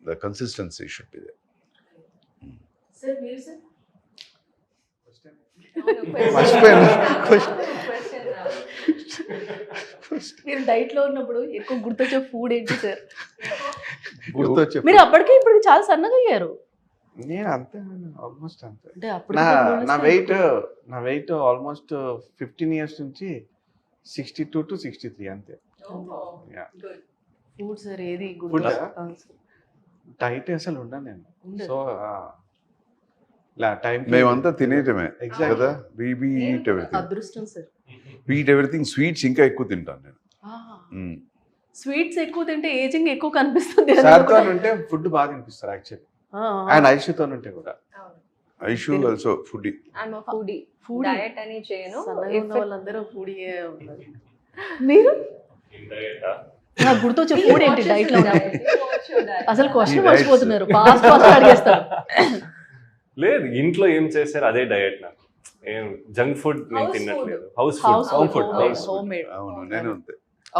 the consistency should be they. Sir మీరు సార్ మర్చిపోయాను. మీరు డైట్ లో ఉన్నప్పుడు ఎక్కువ గుర్తొచ్చే ఫుడ్ ఏంటి సార్? గుర్తొచ్చే మీరు అప్పటికే ఇప్పుడు చాలా సన్నగా అయ్యారు. నేను అంతే, ఆల్మోస్ట్ అంతే. అంటే అప్పుడు నా వెయిట్ ఆల్మోస్ట్ 15 years నుంచి 62 to 63 అంతే. ఫుడ్ సార్ ఏది Food గుర్తు ఆ? డైట్ అసలు ఉండను నేను. ఉండదు. సో టైం మేమంతా తినేయటమే Exactly. కదా. we eat everything. అదృష్టం sir. we eat everything. Sweets ఇంకా ఎక్కువ తింటాను నేను. స్వీట్స్ ఎక్కువ తింటే ఏజింగ్ ఎక్కువ కనిపిస్తుంది. సార్తో ఉంటే ఫుడ్ బాగా తినిపిస్తారు యాక్చువల్లీ. అండ్ ఐషుతో ఉంటే కూడా. Aishu also food. I'm a foodie. Foodie. Diet అని చేయను. సన్నగా ఉన్న వాళ్ళందరూ ఫుడీయే ఉన్నారు. మీరు నాకు గుర్తొచ్చే ఫుడ్ ఏంటి డైట్ లో ఉన్నది? అసలు క్వశ్చన్ ఈ మర్చిపోతున్నారు. ఫాస్ట్ అడిగేస్తారు. లేదు, ఇంట్లో ఏం చేశారు అదే డయట్ నాకు. ఏం జంక్ ఫుడ్ నేను House తినట్లేదు. food. House House food, food, home food. homemade. అవును, నేను అంతే.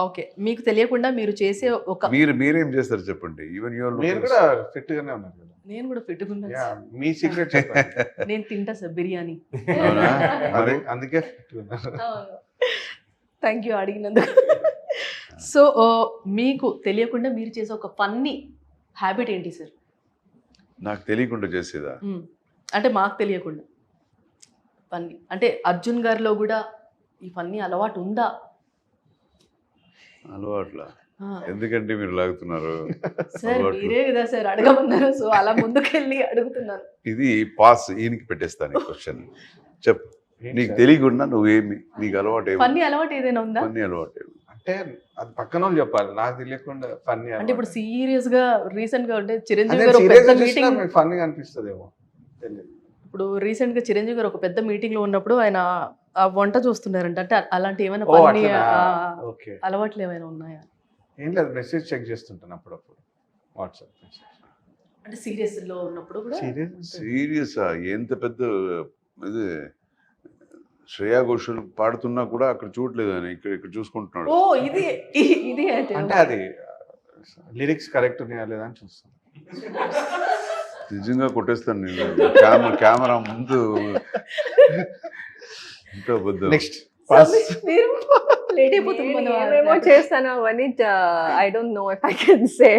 ఓకే, మీకు తెలియకుండా మీరు చేసే ఒక మీరేం చేస్తారు చెప్పండి. ఈవెన్ మీరు కూడా ఫిట్ గానే ఉన్నారు కదా. నేను కూడా పెట్టుకున్నాను. Yeah, మీ సీక్రెట్ చెప్పండి. నేను తింటా సార్ బిర్యానీ. మరి అందుకే ఫిట్ ఉన్నారు. థ్యాంక్ యూ అడిగినందుకు. సో మీకు తెలియకుండా మీరు చేసే ఒక ఫన్నీ హ్యాబిట్ ఏంటి సార్? నాకు తెలియకుండా చేసేదా? అంటే మాకు తెలియకుండా ఫన్నీ అంటే అర్జున్ గారిలో కూడా ఈ ఫన్నీ అలవాటు ఉందా? అలవాట్ల ఎందుకంటే మీరు లాగుతున్నారు. సార్ అలవాట్లు. మీరే కదా సార్ అడగమన్నారు, సో అలా ముందుకెళ్ళి అడుగుతున్నాను. ఇది పాస్, ఈయనకి పెట్టేస్తాను ఈ క్వశ్చన్. చెప్పు, నీకు తెలియకుండా నువ్వేమి, నీకు అలవాటు ఏమి? ఫన్నీ అలవాటు ఏదైనా ఉందా? ఫన్నీ అలవాటు ఏమి? అంటే అది పక్కన వాళ్ళు చెప్పాలి, నాకు తెలియకుండా ఫన్నీ. అంటే ఇప్పుడు సీరియస్ గా రీసెంట్ గా అంటే చిరంజీవి గారు ఒక పెద్ద మీటింగ్, ఫన్నీ అనిపిస్తుందేమో తెలియదు. ఇప్పుడు రీసెంట్ గా చిరంజీవి గారు ఒక పెద్ద మీటింగ్ లో ఉన్నప్పుడు ఆయన ఆ వంట చూస్తున్నారంట. అంటే అలాంటి ఏమైనా ఓ, ఫన్నీ అట్లనా? ఓకే. అలవాట్లు ఏమైనా ఉన్నాయా? ఏం లేదు, మెసేజ్ చెక్ చేస్తుంటాను అప్పుడప్పుడు వాట్సాప్ మెసేజ్. అంటే సీరియస్ లో ఉన్నప్పుడు కూడా సీరియస్ సీరియసా? ఎంత పెద్ద ఇది, శ్రేయా ఘోషల్ పాడుతున్నా కూడా అక్కడ చూడలేదు ఆయన, ఇక్కడ చూసుకుంటున్నాడు. ఓ ఇది ఇది అయితే అంటే అది లిరిక్స్ కరెక్ట్ ఉన్నాయా లేదా అని చూస్తాను. నిజంగా కొట్టేస్తాను నేను. కెమెరా ముందు ఇంకా బుద్ధ. నెక్స్ట్ మీరు లేట్ అయిపోతుంది మన ఏమేమో చేస్తాను అవన్నీ. I don't know if I can say.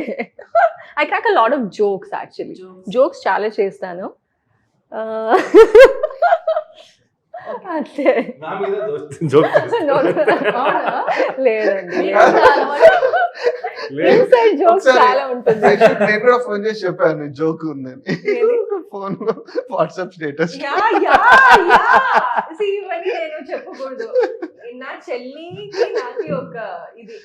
I crack a lot of jokes actually. Jokes చాలా చేస్తాను. అంతే. నా మీద జోక్ No, no. లేదండి, లేదు. ఇన్సైడ్ జోక్స్ చాలా ఉంటుంది. నేను కూడా ఫోన్ చేసి చెప్పాను జోక్ ఉందని. ఫోన్ లో వాట్సాప్ స్టేటస్. ఇవన్నీ నేను చెప్పకూడదు. నా చెల్లికి నాకు ఒక ఇది,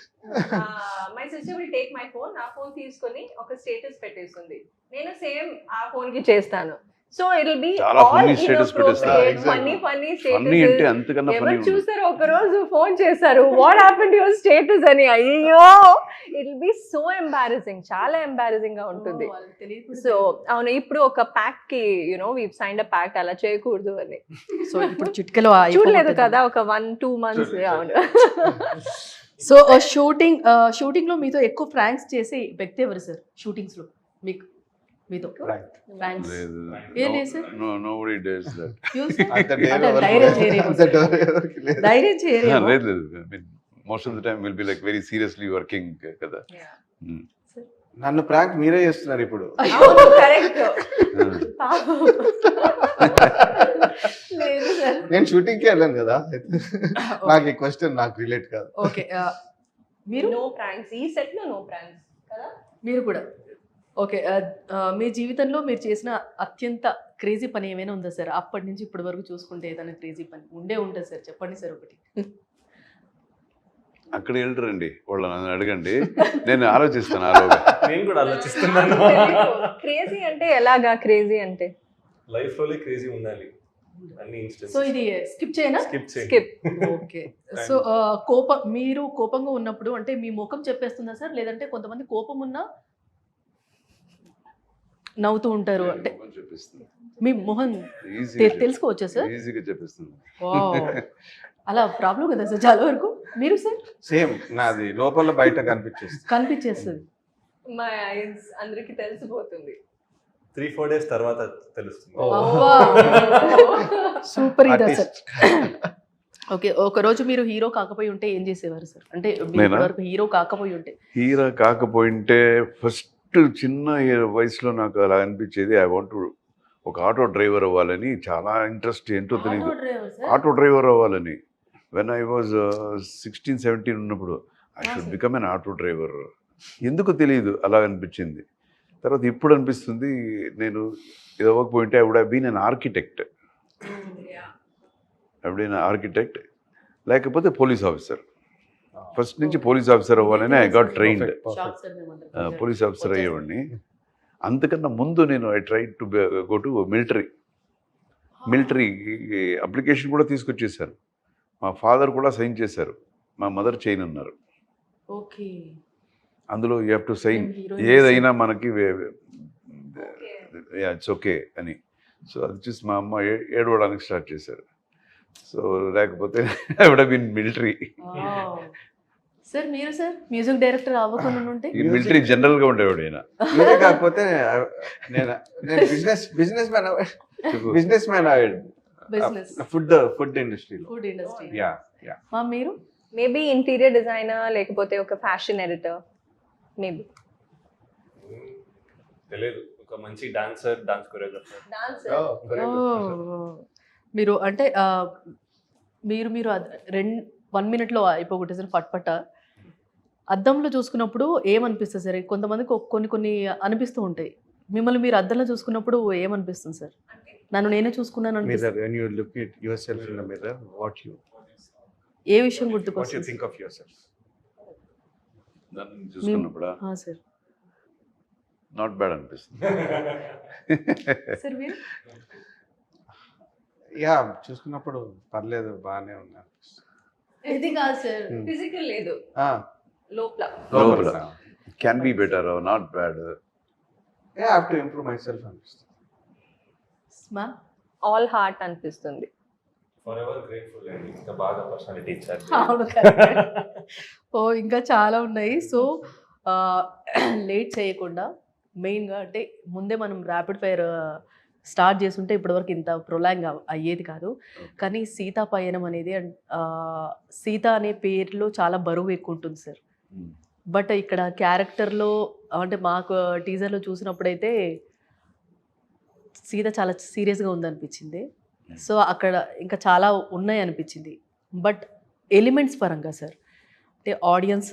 my sister will take my phone, నా ఫోన్ తీసుకొని ఒక స్టేటస్ పెట్టేస్తుంది. నేను సేమ్ ఆ ఫోన్ కి చేస్తాను. సో ఇట్ విల్ బి చాలా funny status పెట్టేస్తారు. Funny funny status. అంటే అంతకన్నా ఎవరు ఫన్నీ చూసారు ఒక రోజు ఫోన్ చేశారు, వాట్ హ్యాపెండ్ యువర్ స్టేటస్ అని. అయ్యో, it will be so embarrassing, చాలా ఎంబారసింగ్ గా ఉంటుంది. సో అవును, ఇప్పుడు ఒక ప్యాక్ కి వి సైన్డ్ అ ప్యాక్ట్, అలా చేయకూడదు అని. సో ఇప్పుడు చిట్కలో చూడలేదు కదా ఒక 1-2 months. అవును. సో షూటింగ్ లో మీతో ఎక్కువ ప్రాంక్స్ చేసే వ్యక్తి ఎవరు సార్? షూటింగ్స్ లో మీతో ప్రాంక్స్ లేదు. ఏ లేదు సార్? nobody does that. ధైర్యం చేయరేమో. లేదు లేదు. I mean, most of the time we'll be like very seriously working కదా. నన్ను ప్రాంక్ మీరే చేస్తున్నారు ఇప్పుడు. అవును, కరెక్ట్. లేదు సార్. నేను షూటింగ్ కి వెళ్ళాను కదా, నాకు ఈ క్వశ్చన్ నాకు రిలేట్ కాదు. ఓకే, మీరు నో ప్రాంక్స్, ఈ సెట్ లో నో ప్రాంక్స్ కదా. మీరు కూడా ఓకే. మీ జీవితంలో మీరు చేసిన అత్యంత క్రేజీ పని ఏమైనా ఉందా సార్? అప్పటి నుంచి ఇప్పటి వరకు చూసుకుంటే ఏదైనా క్రేజీ పని ఉంటుంది సార్, చెప్పండి సార్ ఒకటి. అక్కడ వెళ్ళరండి, వాళ్ళని నన్ను అడగండి, నేను ఆలోచిస్తాను ఆలోగా. నేను కూడా ఆలోచిస్తున్నాను. క్రేజీ అంటే ఎలాగా? క్రేజీ అంటే లైఫ్ లోనే క్రేజీ ఉండాలి అన్ని సో ఇన్స్టెన్స్. ఇది స్కిప్ చేయనా? స్కిప్. ఓకే. సో మీరు కోపంగా ఉన్నప్పుడు అంటే మీ ముఖం చెప్పేస్తుందా సార్, లేదంటే కొంతమంది కోపం ఉన్నా నవ్వుతూ ఉంటారు, అంటే చెప్పిస్తుంది మీ మొహం తెలుసుకోవచ్చా సార్? ఈజీగా చెప్పిస్తుంది. అలా ప్రాబ్లం కదా సార్ చాలా వరకు. మీరు సార్ సేమ్ నాది లోపల బయట కనిపించేస్తుంది. కనిపించేస్తుంది. మై ఐస్ అందరికి తెలిసిపోతుంది. 3-4 days తర్వాత తెలుస్తుంది. సూపర్ ఇది సార్. Artist. ఓకే, ఒక రోజు మీరు హీరో కాకపోయి ఉంటే ఏం చేసేవారు సార్? అంటే మీరు నేనా? ఇప్పటివరకు హీరో కాకపోయి ఉంటే. హీరో కాకపోయింటే ఫస్ట్ చిన్న వయసులో నాకు అలా అనిపించేది, ఐ వాంట్ ఒక ఆటో డ్రైవర్ అవ్వాలని చాలా ఇంట్రెస్ట్, ఏంటో తెలియదు. ఆటో డ్రైవర్ అవ్వాలని వెన్ ఐ వాజ్ 16-17 ఉన్నప్పుడు I should become an auto driver. ఎందుకు తెలియదు, అలా అనిపించింది. తర్వాత ఇప్పుడు అనిపిస్తుంది నేను ఇది అవ్వకపోయింటే I would have been an architect. ఎప్పుడైనా ఆర్కిటెక్ట్ లేకపోతే పోలీస్ ఆఫీసర్. ఫస్ట్ నుంచి పోలీస్ ఆఫీసర్ అవ్వాలని I got trained. Police officer అయ్యేవాడిని. అంతకన్నా ముందు నేను I try to go to military application కూడా తీసుకొచ్చేసాను. మా ఫాదర్ కూడా సైన్ చేశారు, మా మదర్ చేయనన్నారు. ఓకే, అందులో you have to sign, Heroine ఏదైనా మనకి ఇట్స్ ఓకే అని. సో అది చూసి మా అమ్మ ఏడవడానికి స్టార్ట్ చేశారు. సో లేకపోతే I would have been military. Sir మీరు సార్ మ్యూజిక్ డైరెక్టర్ అవ్వకుండా ఉంటే మిలిటరీ జనరల్గా ఉండేవాడు ఆయన. ఇదే కాకపోతే నేను బిజినెస్ మ్యాన్ అయ్యాడు. బిజినెస్ ఫుడ్ ఇండస్ట్రీలో. Food industry. Yeah yeah. మీరు మేబీ ఇంటీరియర్ డిజైనర్ లేకపోతే ఒక ఫ్యాషన్ ఎడిటర్ మేబీ. తెలియదు, ఒక మంచి డాన్సర్, డాన్స్ కొరియోగ్రాఫర్. మీరు అంటే మీరు 1 minute అయిపోగొట్టేసారు పట్పట్ట. అద్దంలో చూసుకున్నప్పుడు ఏమనిపిస్తుంది సార్? కొంతమందికి కొన్ని అనిపిస్తూ ఉంటాయి. మిమ్మల్ని మీరు అద్దంలో చూసుకున్నప్పుడు ఏమనిపిస్తుంది సార్? నన్ను నేనే చూసుకున్నాను Mirror, అనిపిస్తుంది. when you look at yourself in the mirror, ఏ విషయం what you గుర్తుకొస్తుంది think of yourself? నన్ను చూసుకున్నప్పుడు సార్? నాట్ బ్యాడ్ అనిపిస్తుంది. సార్ మీరు యా, చూసుకున్నప్పుడు పర్లేదు, బాగానే ఉన్నారు. ఇది కాదు సార్, ఫిజికల్ లేదు లోపల. లోపల can be better, not bad. I have to improve my self అనిపిస్తుంది. మ్యామ్ ఆల్ హార్ట్ అనిపిస్తుంది. ఫరెవర్ గ్రేట్ఫుల్ అండి. ఇంకా బాగా పర్సనాలిటీ ఇచ్చారు. అవును correct. ఓ ఇంకా చాలా ఉన్నాయి. సో లేట్ చేయకుండా మెయిన్గా అంటే ముందే మనం ర్యాపిడ్ ఫైర్ స్టార్ట్ చేస్తుంటే ఇప్పటివరకు ఇంత ప్రొలాంగ్ అయ్యేది కాదు. కానీ సీతా పయనం అనేది సీత అనే పేరులో చాలా బరువు ఎక్కువ ఉంటుంది సార్. బట్ ఇక్కడ క్యారెక్టర్లో అంటే మాకు టీజర్లో చూసినప్పుడైతే సీత చాలా సీరియస్గా ఉందనిపించింది. సో అక్కడ ఇంకా చాలా ఉన్నాయి అనిపించింది. బట్ ఎలిమెంట్స్ పరంగా సార్ అంటే ఆడియన్స్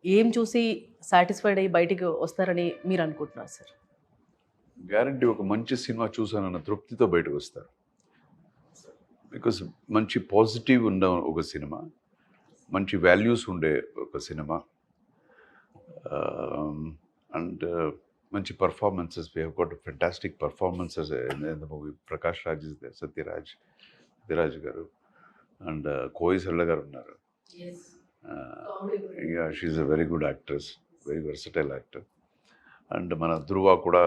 ఏం చూసి సాటిస్ఫైడ్ అయ్యి బయటికి వస్తారని మీరు అనుకుంటున్నారు సార్? గ్యారంటీ ఒక మంచి సినిమా చూసానన్న తృప్తితో బయటకు వస్తారు. బికాస్ మంచి పాజిటివ్ ఉన్న ఒక సినిమా, మంచి వాల్యూస్ ఉండే ఒక సినిమా, అండ్ మంచి performances. We have got fantastic performances in the movie. Prakash Raj is there, Sathyaraj garu and కోయిసెల్ల గారు ఉన్నారు. She's a very good actress, very versatile actor. And మన ధృవ కూడా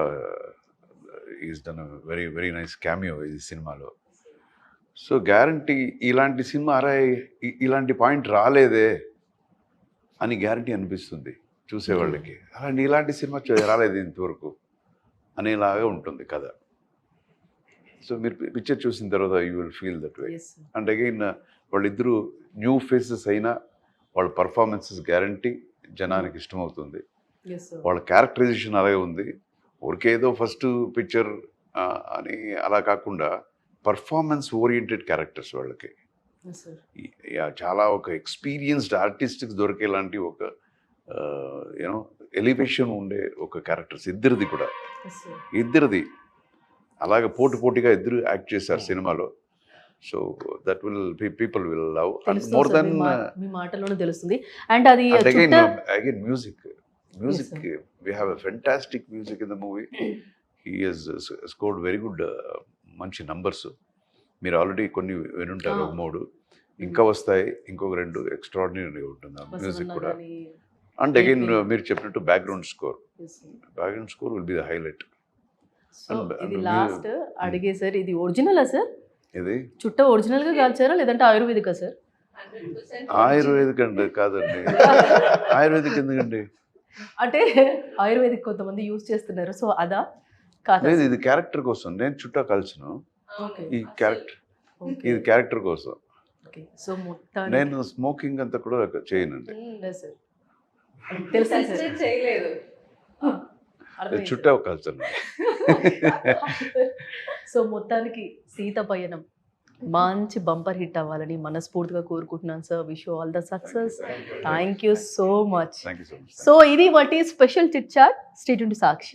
is done a very very nice cameo ఈ సినిమాలో. సో గ్యారంటీ ఇలాంటి సినిమా ఇలాంటి పాయింట్ రాలేదే అని గ్యారంటీ అనిపిస్తుంది చూసేవాళ్ళకి. ఇలాంటి సినిమా రాలేదు ఇంతవరకు అనేలాగా ఉంటుంది కథ. సో మీరు పిక్చర్ చూసిన తర్వాత you will feel that way. And again వాళ్ళిద్దరూ న్యూ ఫేసెస్ అయినా వాళ్ళ పర్ఫార్మెన్సెస్ గ్యారంటీ జనానికి ఇష్టమవుతుంది. వాళ్ళ క్యారెక్టరైజేషన్ అలాగే ఉంది. ఊరికేదో ఫస్ట్ పిక్చర్ అని అలా కాకుండా పర్ఫార్మెన్స్ ఓరియంటెడ్ క్యారెక్టర్స్ వాళ్ళకి. చాలా ఒక ఎక్స్పీరియన్స్డ్ ఆర్టిస్ట్కి దొరికేలాంటి ఒక యూనో ఎలివేషన్ ఉండే ఒక క్యారెక్టర్స్ ఇద్దరిది కూడా. ఇద్దరిది అలాగే పోటీగా ఇద్దరు యాక్ట్ చేశారు సినిమాలో. So that will people will love more then. మీ మాటలోనే తెలుస్తుంది. అండ్ అది again music we have a fantastic music in the movie. He has scored very good మంచి నంబర్స్. మీరు ఆల్రెడీ కొన్ని వినుంటారు, ఒక 3 ఇంకా వస్తాయి, ఇంకొక 2 ఎక్స్ట్రాడినరీగా ఉంటుంది ఆ మ్యూజిక్ కూడా. అండ్ అగైన్ మీరు చెప్పినట్టు background score will be the highlight. So ఇది లాస్ట్ అడిగే సార్, ఇది ఒరిజినలా సార్? ఇది చుట్ట ఒరిజినల్ గా కాల్చారా లేదంటే ఆయుర్వేదికా సార్? ఆయుర్వేదిక్ అండి కాదండి. ఆయుర్వేదిక్ ఎందుకండి? అంటే ఆయుర్వేదిక్ కొంతమంది యూజ్ చేస్తున్నారు, సో అదా కాదా? లేదు, ఇది క్యారెక్టర్ కోసం. నేను చుట్టా కలిసిన ఓకే ఈ క్యారెక్టర్, ఇది క్యారెక్టర్ కోసం. ఓకే. సో మొత్తానికి నేను స్మోకింగ్ అంతా కూడా చేయనండి. లేదు సార్, తెలుసు సార్. చేయలేదు. అర్థమైంది. చుట్టా కలిసాను. సో మొత్తానికి సీత పయనం మంచి బంపర్ హిట్ అవ్వాలని మనస్ఫూర్తిగా కోరుకుంటున్నాను sir. Wish you all the success. Thank you so much. Thank you so much. So ఇది వాటి special chit chat. Stay tuned to Sakshi.